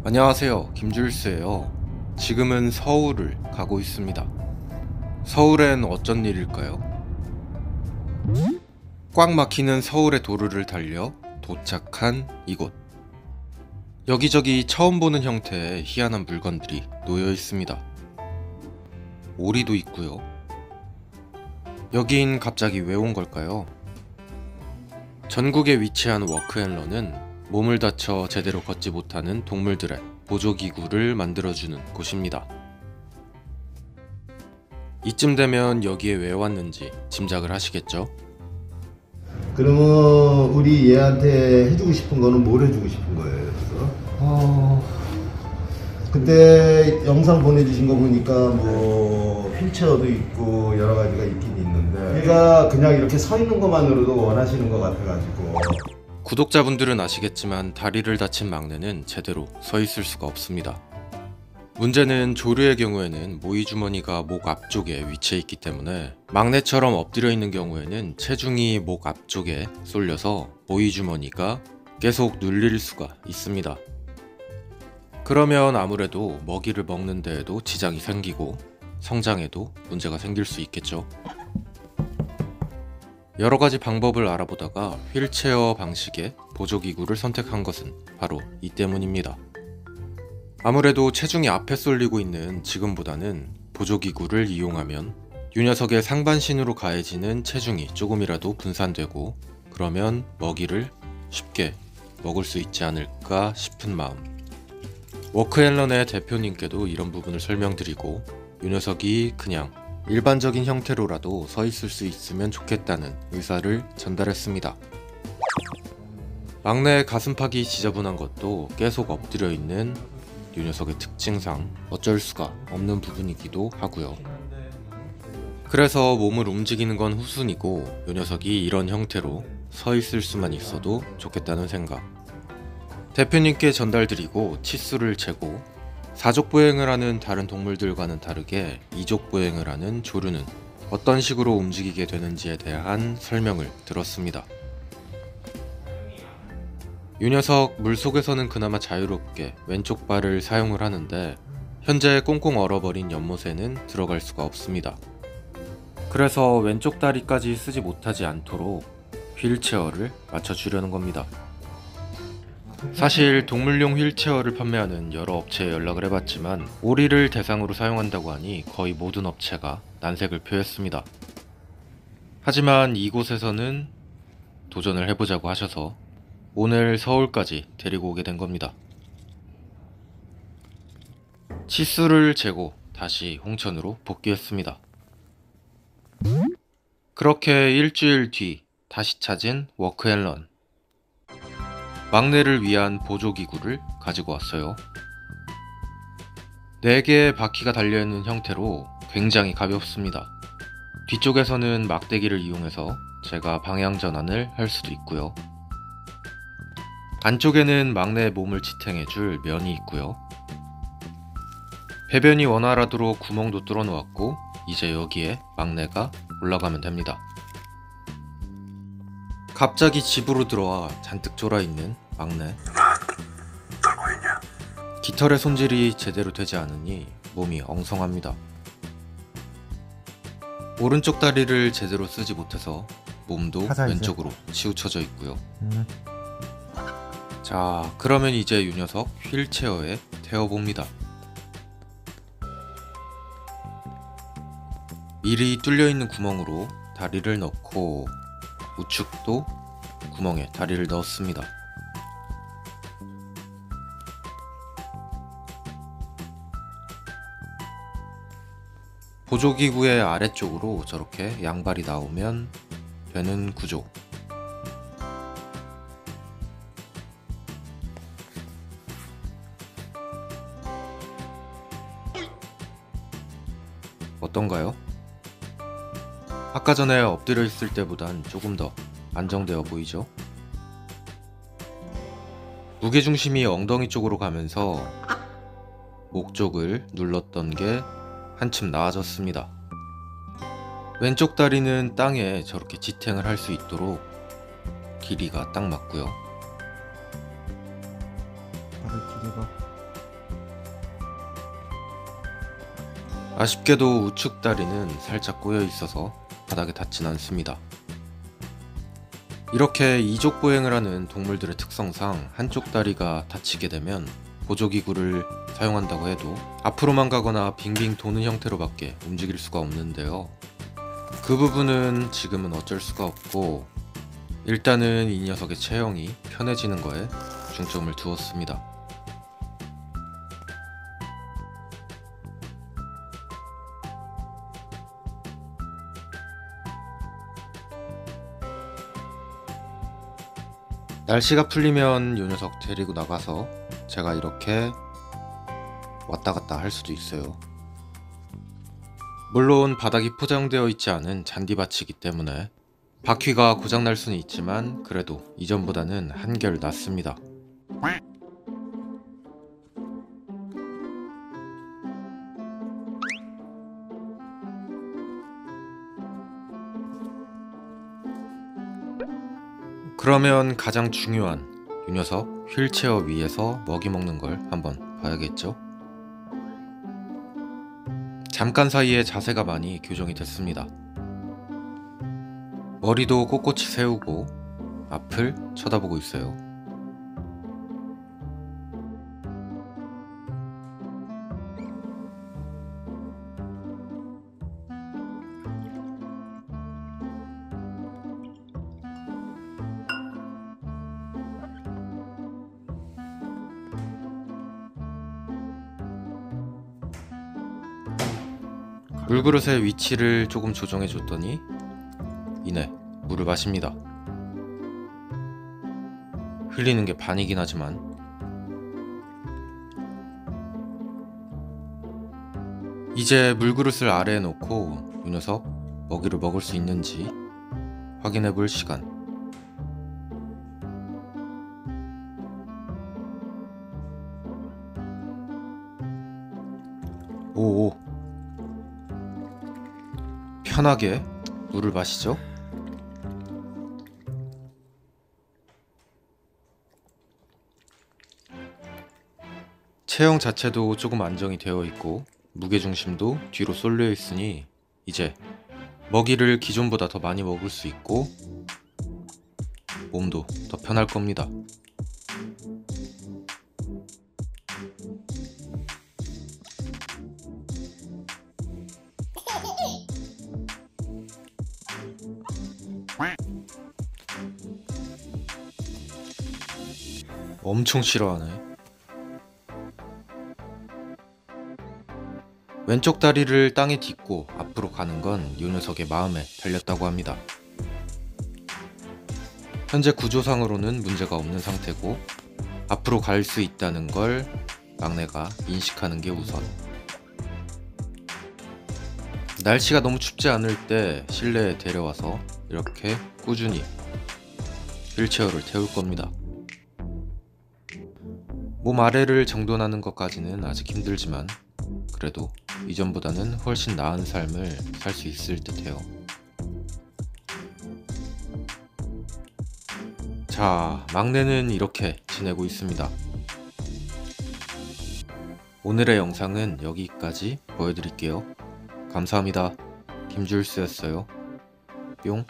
안녕하세요, 김줄수예요. 지금은 서울을 가고 있습니다. 서울엔 어쩐 일일까요? 꽉 막히는 서울의 도로를 달려 도착한 이곳. 여기저기 처음 보는 형태의 희한한 물건들이 놓여 있습니다. 오리도 있고요. 여긴 갑자기 왜 온 걸까요? 전국에 위치한 워크앤런은 몸을 다쳐 제대로 걷지 못하는 동물들의 보조기구를 만들어주는 곳입니다. 이쯤 되면 여기에 왜 왔는지 짐작을 하시겠죠? 그러면 우리 얘한테 해주고 싶은 거는 뭘 해주고 싶은 거예요? 그래서 그때 영상 보내주신 거 보니까 뭐 휠체어도 있고 여러 가지가 있긴 있는데 얘가 그냥 이렇게 서 있는 것만으로도 원하시는 것 같아가지고. 구독자분들은 아시겠지만 다리를 다친 막내는 제대로 서 있을 수가 없습니다. 문제는 조류의 경우에는 모이주머니가 목 앞쪽에 위치해 있기 때문에 막내처럼 엎드려 있는 경우에는 체중이 목 앞쪽에 쏠려서 모이주머니가 계속 눌릴 수가 있습니다. 그러면 아무래도 먹이를 먹는 데에도 지장이 생기고 성장에도 문제가 생길 수 있겠죠. 여러가지 방법을 알아보다가 휠체어 방식의 보조기구를 선택한 것은 바로 이 때문입니다. 아무래도 체중이 앞에 쏠리고 있는 지금보다는 보조기구를 이용하면 이 녀석의 상반신으로 가해지는 체중이 조금이라도 분산되고 그러면 먹이를 쉽게 먹을 수 있지 않을까 싶은 마음. 워크앤런의 대표님께도 이런 부분을 설명드리고 이 녀석이 그냥 일반적인 형태로라도 서 있을 수 있으면 좋겠다는 의사를 전달했습니다. 막내의 가슴팍이 지저분한 것도 계속 엎드려 있는 이 녀석의 특징상 어쩔 수가 없는 부분이기도 하고요. 그래서 몸을 움직이는 건 후순이고 이 녀석이 이런 형태로 서 있을 수만 있어도 좋겠다는 생각. 대표님께 전달드리고 치수를 재고 사족보행을 하는 다른 동물들과는 다르게 이족보행을 하는 조류는 어떤 식으로 움직이게 되는지에 대한 설명을 들었습니다. 이 녀석 물속에서는 그나마 자유롭게 왼쪽 발을 사용을 하는데 현재 꽁꽁 얼어버린 연못에는 들어갈 수가 없습니다. 그래서 왼쪽 다리까지 쓰지 못하지 않도록 휠체어를 맞춰주려는 겁니다. 사실 동물용 휠체어를 판매하는 여러 업체에 연락을 해봤지만 오리를 대상으로 사용한다고 하니 거의 모든 업체가 난색을 표했습니다. 하지만 이곳에서는 도전을 해보자고 하셔서 오늘 서울까지 데리고 오게 된 겁니다. 치수를 재고 다시 홍천으로 복귀했습니다. 그렇게 일주일 뒤 다시 찾은 워크앤런. 막내를 위한 보조기구를 가지고 왔어요. 4개의 바퀴가 달려있는 형태로 굉장히 가볍습니다. 뒤쪽에서는 막대기를 이용해서 제가 방향 전환을 할 수도 있고요. 안쪽에는 막내의 몸을 지탱해줄 면이 있고요. 배변이 원활하도록 구멍도 뚫어 놓았고 이제 여기에 막내가 올라가면 됩니다. 갑자기 집으로 들어와 잔뜩 졸아있는 막내. 깃털의 손질이 제대로 되지 않으니 몸이 엉성합니다. 오른쪽 다리를 제대로 쓰지 못해서 몸도 왼쪽으로 치우쳐져 있고요. 자, 그러면 이제 이 녀석 휠체어에 태워봅니다. 미리 뚫려있는 구멍으로 다리를 넣고 우측도 구멍에 다리를 넣었습니다. 보조기구의 아래쪽으로 저렇게 양발이 나오면 되는 구조. 어떤가요? 아까 전에 엎드려 있을 때보단 조금 더 안정되어 보이죠? 무게중심이 엉덩이 쪽으로 가면서 목 쪽을 눌렀던 게 한층 나아졌습니다. 왼쪽 다리는 땅에 저렇게 지탱을 할 수 있도록 길이가 딱 맞고요. 발을 길이가 아쉽게도 우측 다리는 살짝 꼬여 있어서 바닥에 닿진 않습니다. 이렇게 이족 보행을 하는 동물들의 특성상 한쪽 다리가 다치게 되면 보조기구를 사용한다고 해도 앞으로만 가거나 빙빙 도는 형태로밖에 움직일 수가 없는데요. 그 부분은 지금은 어쩔 수가 없고 일단은 이 녀석의 체형이 편해지는 거에 중점을 두었습니다. 날씨가 풀리면 이 녀석 데리고 나가서 제가 이렇게 왔다 갔다 할 수도 있어요. 물론 바닥이 포장되어 있지 않은 잔디밭이기 때문에 바퀴가 고장날 수는 있지만 그래도 이전보다는 한결 낫습니다. 그러면 가장 중요한 이 녀석 휠체어 위에서 먹이 먹는 걸 한번 봐야겠죠? 잠깐 사이에 자세가 많이 교정이 됐습니다. 머리도 꼿꼿이 세우고 앞을 쳐다보고 있어요. 물그릇의 위치를 조금 조정해 줬더니 이내 물을 마십니다. 흘리는 게 반이긴 하지만 이제 물그릇을 아래에 놓고 이 녀석 먹이를 먹을 수 있는지 확인해 볼 시간. 오오, 편하게 물을 마시죠. 체형 자체도 조금 안정이 되어 있고 무게중심도 뒤로 쏠려 있으니 이제 먹이를 기존보다 더 많이 먹을 수 있고 몸도 더 편할 겁니다. 엄청 싫어하네. 왼쪽 다리를 땅에 딛고 앞으로 가는 건 이 녀석의 마음에 달렸다고 합니다. 현재 구조상으로는 문제가 없는 상태고 앞으로 갈 수 있다는 걸 막내가 인식하는 게 우선. 날씨가 너무 춥지 않을 때 실내에 데려와서 이렇게 꾸준히 휠체어를 태울 겁니다. 몸 아래를 정돈하는 것까지는 아직 힘들지만 그래도 이전보다는 훨씬 나은 삶을 살 수 있을 듯해요. 자, 막내는 이렇게 지내고 있습니다. 오늘의 영상은 여기까지 보여드릴게요. 감사합니다. 김주일스였어요. 뿅.